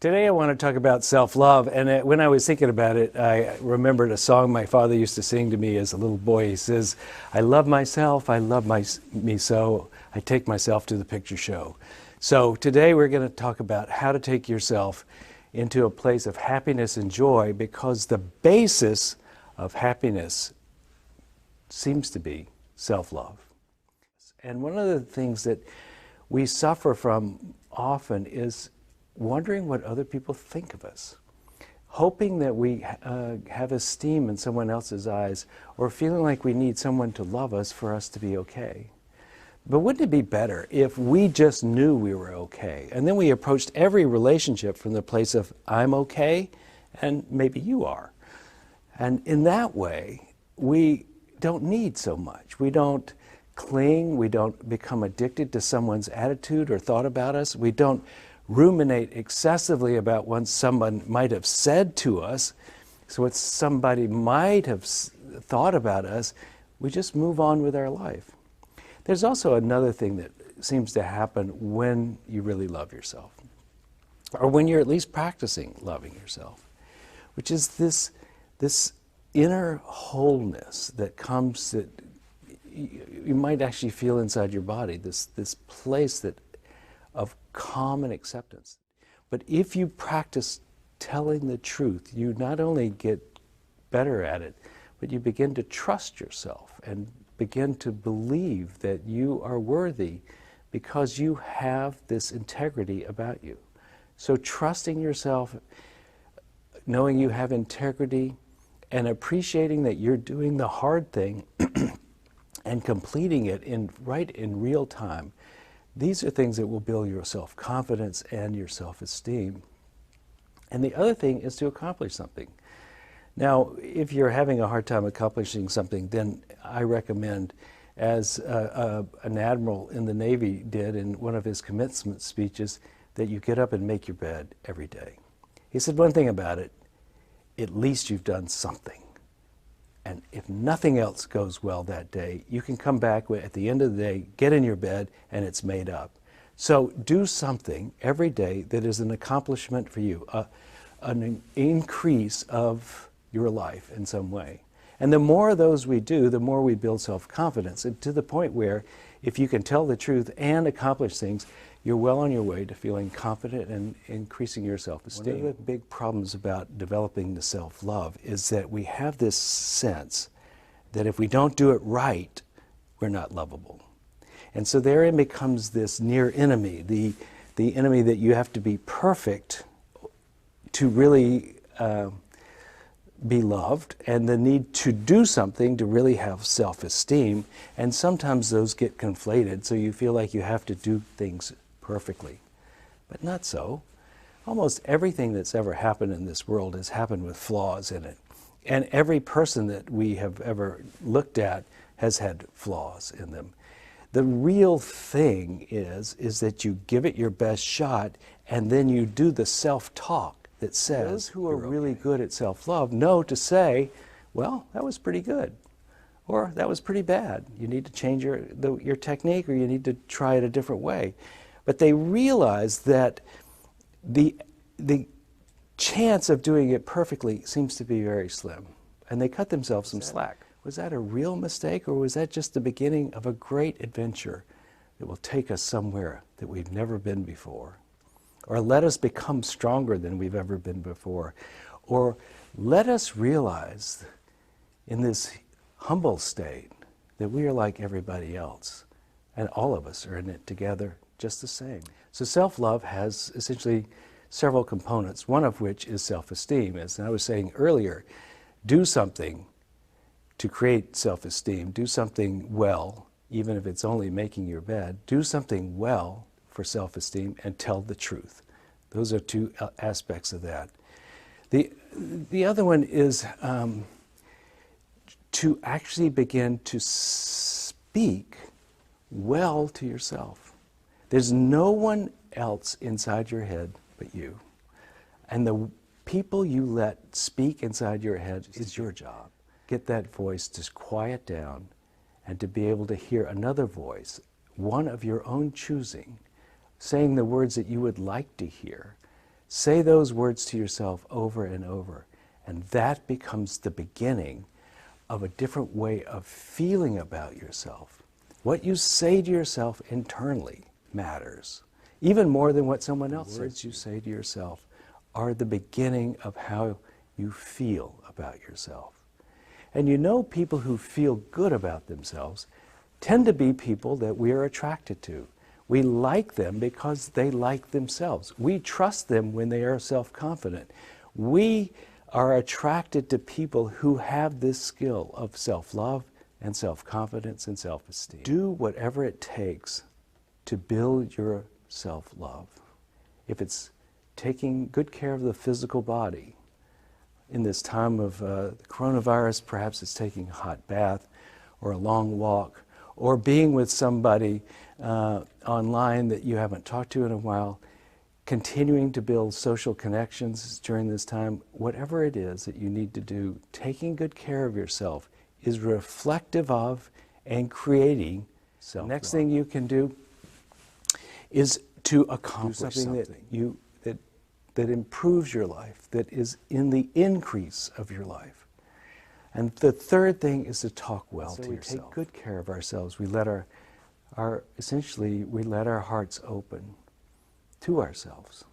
Today I want to talk about self-love, and when I was thinking about it, I remembered a song my father used to sing to me as a little boy. He says, "I love myself, I love me so, I take myself to the picture show." So today we're going to talk about how to take yourself into a place of happiness and joy, because the basis of happiness seems to be self-love. And one of the things that we suffer from often is wondering what other people think of us, hoping that we have esteem in someone else's eyes, or feeling like we need someone to love us for us to be okay. But wouldn't it be better if we just knew we were okay, and then we approached every relationship from the place of I'm okay and maybe you are? And in that way, we don't need so much. We don't cling, we don't become addicted to someone's attitude or thought about us, we don't ruminate excessively about what someone might have said to us, so what somebody might have thought about us. We just move on with our life. There's also another thing that seems to happen when you really love yourself, or when you're at least practicing loving yourself, which is this inner wholeness that comes, that you might actually feel inside your body, this place of calm and acceptance. But if you practice telling the truth, you not only get better at it, but you begin to trust yourself and begin to believe that you are worthy because you have this integrity about you. So trusting yourself, knowing you have integrity, and appreciating that you're doing the hard thing and completing it right in real time, these are things that will build your self-confidence and your self-esteem. And the other thing is to accomplish something. Now, if you're having a hard time accomplishing something, then I recommend, as an admiral in the Navy did in one of his commencement speeches, that you get up and make your bed every day. He said one thing about it: at least you've done something. And if nothing else goes well that day, you can come back at the end of the day, get in your bed, and it's made up. So do something every day that is an accomplishment for you, an increase of your life in some way. And the more of those we do, the more we build self-confidence, and to the point where if you can tell the truth and accomplish things, you're well on your way to feeling confident and increasing your self-esteem. One of the big problems about developing the self-love is that we have this sense that if we don't do it right, we're not lovable. And so therein becomes this near enemy, the enemy that you have to be perfect to really be loved, and the need to do something to really have self-esteem. And sometimes those get conflated, so you feel like you have to do things perfectly. But not so. Almost everything that's ever happened in this world has happened with flaws in it. And every person that we have ever looked at has had flaws in them. The real thing is that you give it your best shot, and then you do the self-talk that says, those who are really good at self-love know to say, well, that was pretty good, or that was pretty bad. You need to change your technique, or you need to try it a different way. But they realize that the chance of doing it perfectly seems to be very slim, and they cut themselves some slack. Was that a real mistake, or was that just the beginning of a great adventure that will take us somewhere that we've never been before? Or let us become stronger than we've ever been before? Or let us realize in this humble state that we are like everybody else, and all of us are in it together just the same. So self-love has essentially several components, one of which is self-esteem. As I was saying earlier, do something to create self-esteem. Do something well, even if it's only making your bed. Do something well for self-esteem, and tell the truth. Those are two aspects of that. The other one is to actually begin to speak well to yourself. There's no one else inside your head but you. And the people you let speak inside your head is your job. Get that voice to quiet down and to be able to hear another voice, one of your own choosing, saying the words that you would like to hear, Say those words to yourself over and over, and that becomes the beginning of a different way of feeling about yourself. What you say to yourself internally matters, even more than what someone else says. The words you say to yourself are the beginning of how you feel about yourself. And you know, people who feel good about themselves tend to be people that we are attracted to. We like them because they like themselves. We trust them when they are self-confident. We are attracted to people who have this skill of self-love and self-confidence and self-esteem. Do whatever it takes to build your self-love. If it's taking good care of the physical body, in this time of the coronavirus, perhaps it's taking a hot bath or a long walk, or being with somebody online that you haven't talked to in a while, continuing to build social connections during this time. Whatever it is that you need to do, taking good care of yourself is reflective of and creating self-love. Next thing you can do is to accomplish something that improves your life, that is in the increase of your life. And the third thing is to talk well to yourself. We take good care of ourselves. We let essentially we let our hearts open to ourselves.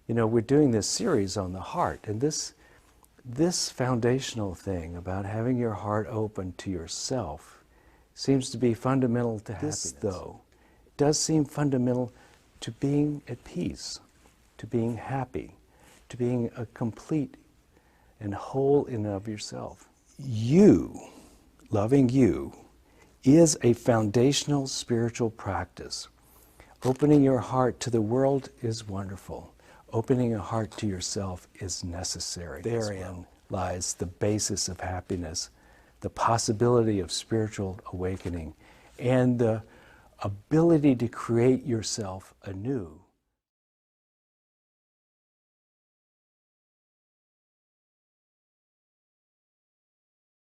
You know, we're doing this series on the heart, and this foundational thing about having your heart open to yourself seems to be fundamental to happiness. This, though, does seem fundamental to being at peace, to being happy, to being a complete and whole in and of yourself. You, loving you, is a foundational spiritual practice. Opening your heart to the world is wonderful. Opening a heart to yourself is necessary. Therein lies the basis of happiness, the possibility of spiritual awakening, and the ability to create yourself anew.